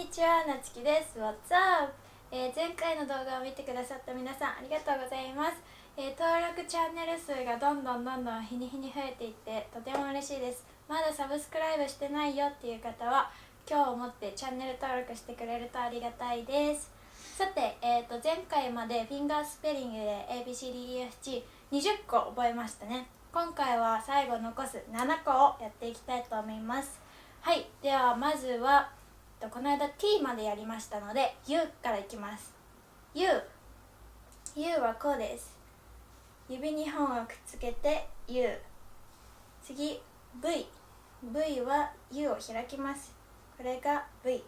にちは、なつきです。What's up？前回の動画を見てくださった皆さんありがとうございます。登録チャンネル数がどんどん日に日に増えていってとても嬉しいです。まだサブスクライブしてないよっていう方は今日をもってチャンネル登録してくれるとありがたいです。さて、前回までフィンガースペリングで ABCDEFG20 個覚えましたね。今回は最後残す7個をやっていきたいと思います。はい、ではまずはこの間 T までやりましたので U からいきます。 U はこうです。指2本をくっつけて U。 次 V は U を開きます。これが V。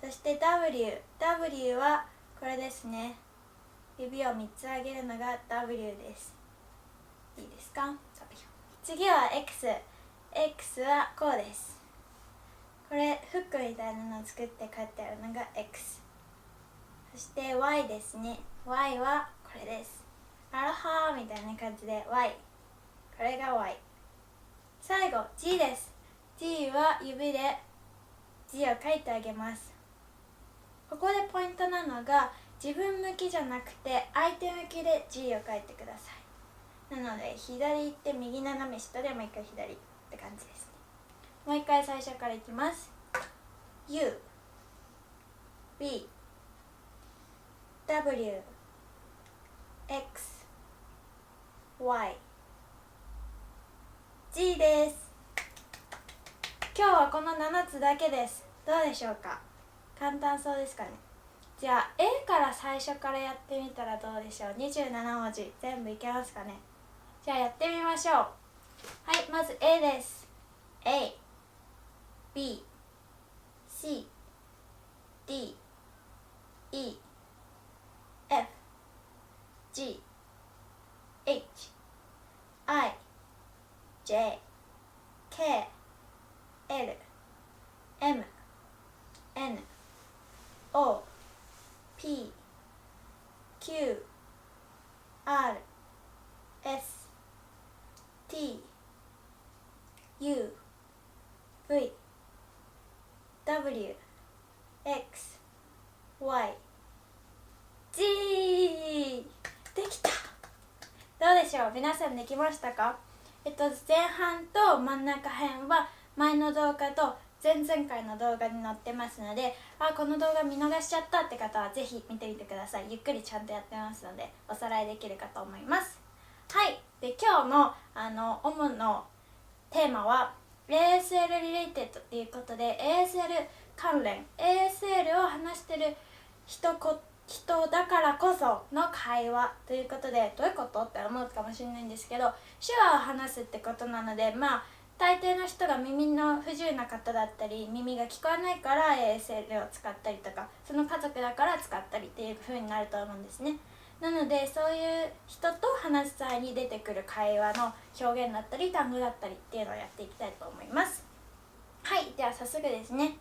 そして W はこれですね。指を3つ上げるのが W です。いいですか？次は X はこうです。これフックみたいなのを作って書いてあるのが X。 そして Y ですね。 Y はこれです。アロハみたいな感じで Y。 これが Y。 最後 G です。 G は指で字を書いてあげます。ここでポイントなのが自分向きじゃなくて相手向きで G を書いてください。なので左行って右斜め下でもう一回左って感じですね。もう一回最初からいきます。 U B W X Y G です。今日はこの7つだけです。どうでしょうか？簡単そうですかね。じゃあ A から最初からやってみたらどうでしょう。27文字全部いけますかね。じゃあやってみましょう。はい、まず A です。 A B C D E F G H I J K L M N O P Q R S T U V W X Y G。 できた。どうでしょう。皆さんできましたか？前半と真ん中辺は前の動画と前々回の動画に載ってますので、この動画見逃しちゃったって方はぜひ見てみてください。ゆっくりちゃんとやってますのでおさらいできるかと思います。はい、で今日の主のテーマは ASL リレーテッドっていうことで ASL 関連 ASL を話してる人だからこその会話ということで、どういうことって思うかもしれないんですけど、手話を話すってことなので、大抵の人が耳の不自由な方だったり耳が聞こえないから ASL を使ったりとか、その家族だから使ったりっていう風になると思うんですね。なのでそういう人と話す際に出てくる会話の表現だったり単語だったりっていうのをやっていきたいと思います。はい、では早速ですね。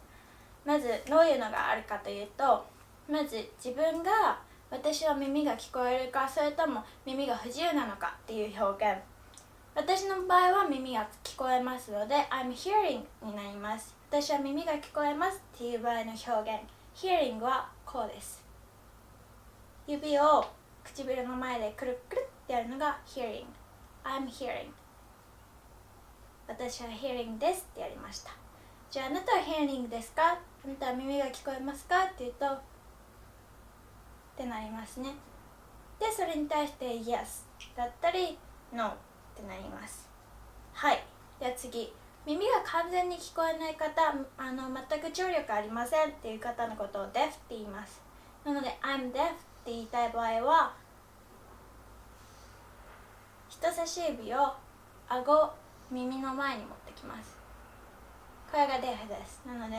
まずどういうのがあるかというと、まず自分が私は耳が聞こえるかそれとも耳が不自由なのかっていう表現。私の場合は耳が聞こえますので I'm hearing になります。私は耳が聞こえますっていう場合の表現 hearing はこうです。指を唇の前でくるくるってやるのが hearing。 I'm hearing。 私は hearing ですってやりました。じゃああなたは hearing ですか？あなたは耳が聞こえますか？って言うとってなりますね。でそれに対して Yes だったり No ってなります。はい、では次、耳が完全に聞こえない方、全く聴力ありませんっていう方のことを Deaf って言います。なので I'm deaf って言いたい場合は人差し指を顎、耳の前に持ってきます。これが Deaf です。なので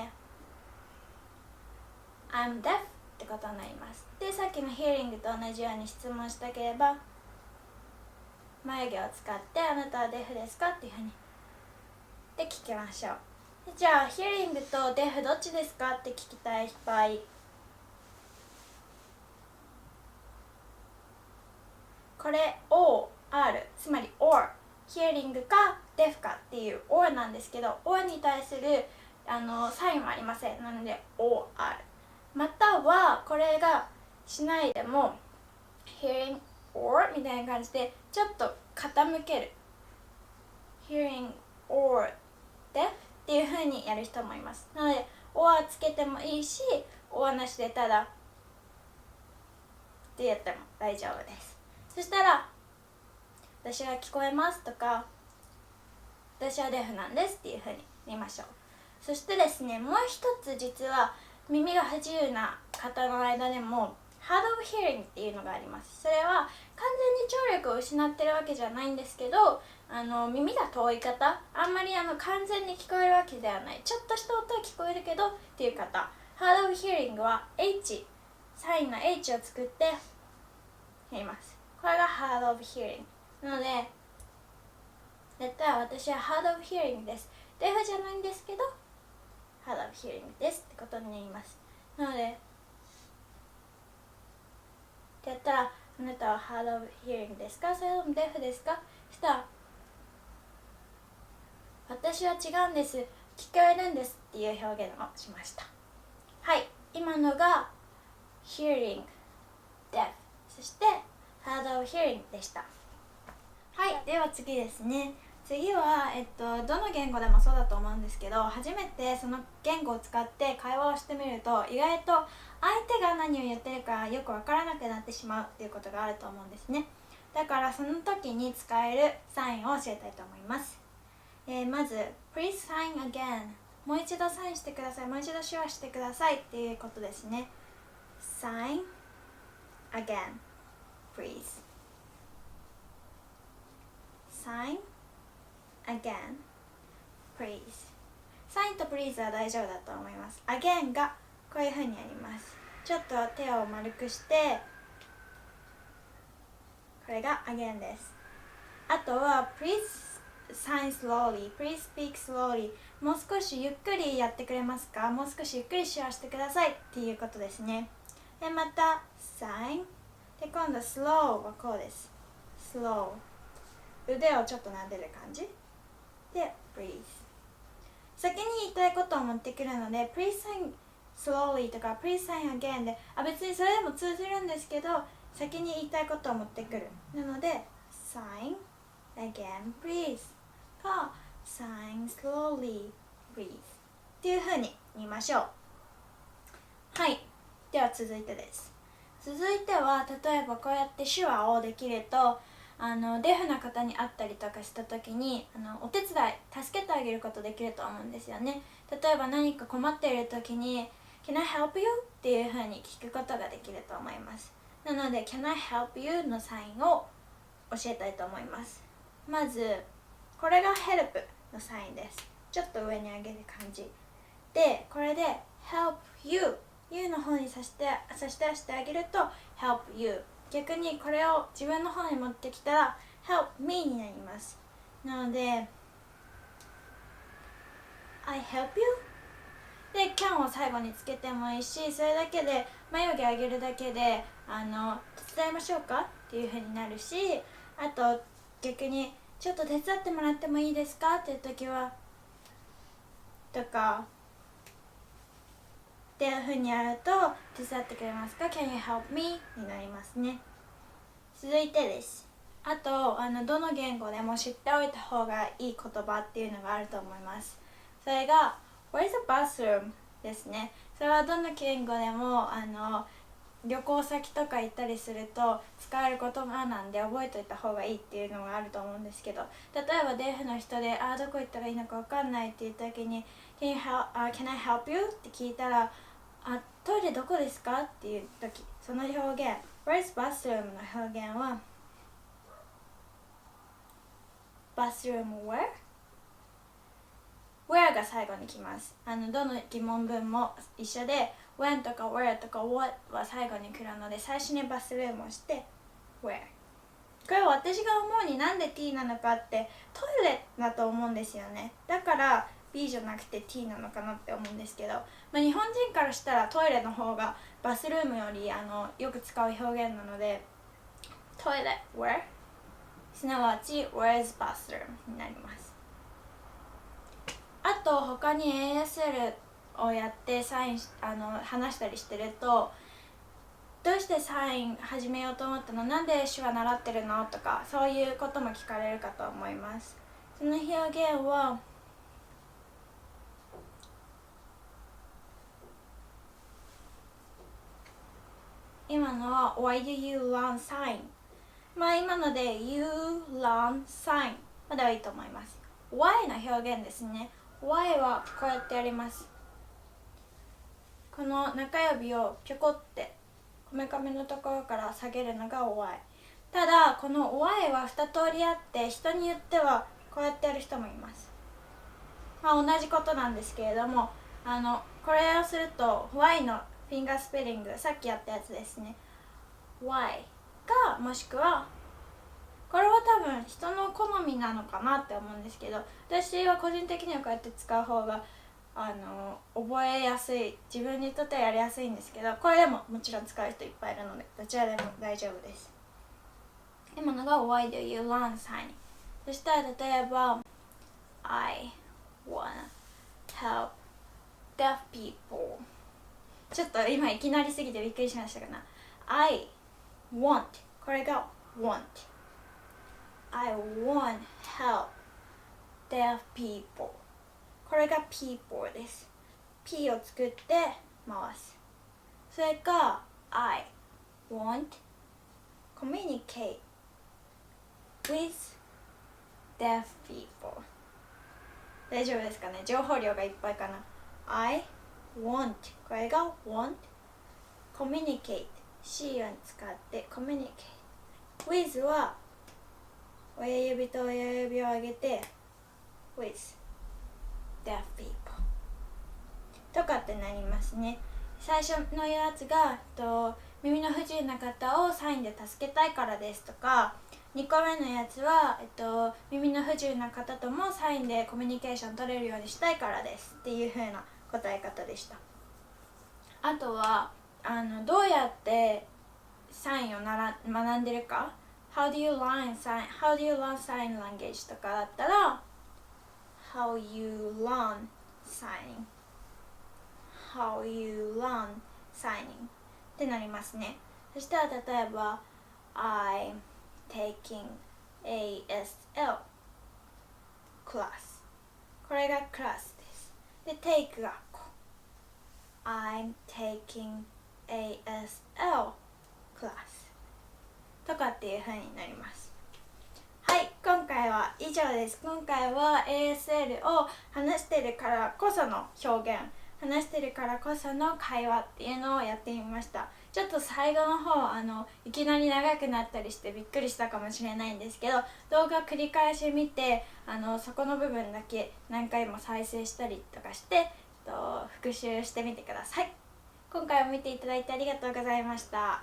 I'm deaf ってことになります。でさっきの hearing と同じように質問したければ眉毛を使ってあなたはデフですかっていうふうにで聞きましょう。じゃあ hearing とデフどっちですかって聞きたい場合、これ OR つまり OR hearing かデフかっていう OR なんですけど、 OR に対するサインはありません。なので or。 またはこれがしないでも hearing or みたいな感じでちょっと傾ける hearing or deaf っていう風にやる人もいます。なので or つけてもいいし or なしでただってやっても大丈夫です。そしたら私は聞こえますとか私はデフなんですっていう風に言いましょう。そしてですね、もう一つ実は耳が不自由な方の間でもhard of hearing っていうのがあります。それは完全に聴力を失ってるわけじゃないんですけど、耳が遠い方、あんまり完全に聞こえるわけではない、ちょっとした音は聞こえるけどっていう方、hard of hearing は H、 サインの H を作って言います。これが hard of hearing なので、絶対私は hard of hearing です、デフじゃないんですけどhard of hearing ですってことになります。なのでってやったら、あなたは hard of hearing ですか、それともデフですか。そしたら私は違うんです、聞こえるんですっていう表現をしました。はい、今のが hearing、 deaf、 そして hard of hearing でした。はい、では次ですね。次は、どの言語でもそうだと思うんですけど、初めてその言語を使って会話をしてみると意外と相手が何を言ってるかよく分からなくなってしまうっていうことがあると思うんですね。だからその時に使えるサインを教えたいと思います。まず Please sign again、 もう一度サインしてください、もう一度手話してくださいっていうことですね。 Sign again please、 Sign again please。 サインと please は大丈夫だと思います。 again がこういう風にやります。ちょっと手を丸くしてこれが again です。あとは please sign slowly、 please speak slowly、 もう少しゆっくりやってくれますか、もう少しゆっくり手話してくださいっていうことですね。でまた sign で今度 slow はこうです。 slow、 腕をちょっと撫でる感じで breathe。 先に言いたいことを持ってくるので please sign slowly とか please sign again で別にそれでも通じるんですけど、先に言いたいことを持ってくる。なので sign again please か sign slowly breathe っていう風に言いましょう。はい、では続いてです。続いては例えばこうやって手話をできるとデフな方に会ったりとかした時にお手伝い助けてあげることできると思うんですよね。例えば何か困っている時に Can I help you? っていう風に聞くことができると思います。なので Can I help you? のサインを教えたいと思います。まずこれが help のサインです。ちょっと上に上げる感じで、これで help you、 you の方に差し出してあげると help you、 逆にこれを自分の方に持ってきたら help me になります。なので I help you で can を最後につけてもいいし、それだけで眉毛上げるだけで手伝いましょうかっていう風になるし、あと逆にちょっと手伝ってもらってもいいですかっていう時はとかっていう風にやると手伝ってくれますか Can you help me になりますね。続いてです。あとどの言語でも知っておいた方がいい言葉っていうのがあると思います。それが Where's the bathroom ですね。それはどの言語でも旅行先とか行ったりすると使える言葉なんで覚えておいた方がいいっていうのがあると思うんですけど、例えばデフの人でどこ行ったらいいのか分かんないっていう時に Can I help you? って聞いたらトイレどこですかっていう時、その表現 Where's bathroom の表現は bathroom where?Where が最後に来ます。どの疑問文も一緒で When とか Where とか What は最後に来るので、最初にバスルームをして Where。 これは私が思うになんで T なのかってトイレだと思うんですよね。だから B じゃなくて T なのかなって思うんですけど、日本人からしたらトイレの方がバスルームよりよく使う表現なのでトイレ Where すなわち Where's bathroom になります。あと他に ASL をやって話したりしてると、どうしてサイン始めようと思ったの、なんで手話習ってるのとか、そういうことも聞かれるかと思います。その表現は今のは Why do you learn sign？ まあ今ので You learn sign まではいいと思います。 Why の表現ですね。 Why はこうやってやります。この中指をぴょこってこめかみのところから下げるのが Why。 ただこの Why は2通りあって、人によってはこうやってやる人もいます。まあ同じことなんですけれども、これをすると Y のフィンガースペリング、さっきやったやつですね、 Y か、もしくはこれは多分人の好みなのかなって思うんですけど、私は個人的にはこうやって使う方が覚えやすい、自分にとってはやりやすいんですけど、これでももちろん使う人いっぱいいるのでどちらでも大丈夫です。今のが Why do you learn sign？ そしたら例えば I wanna help deaf people。 ちょっと今いきなりすぎてびっくりしましたかな。 I want、 これが want。 I want help deaf people、 これが people です。 P を作って回す。それか I want communicate with deaf people。 大丈夫ですかね、情報量がいっぱいかな。 I want、 これが want、 communicate、 C を使って communicate、 with は親指と親指を上げて with deaf people とかってなりますね。最初のやつが耳の不自由な方をサインで助けたいからですとか、2個目のやつは、耳の不自由な方ともサインでコミュニケーション取れるようにしたいからですっていう風な答え方でした。あとはどうやってサインを学んでるか、 How do you learn sign language とかだったら How you learn signingってなりますね。そしたら例えば I'm taking ASL class、 これがクラスです。で take がこう I'm taking ASL class とかっていう風になります。はい、今回は以上です。今回は ASL を話してるからこその表現、話してるからこその会話っていうのをやってみました。ちょっと最後の方いきなり長くなったりしてびっくりしたかもしれないんですけど、動画繰り返し見てそこの部分だけ何回も再生したりとかして復習してみてください。今回も見ていただいてありがとうございました。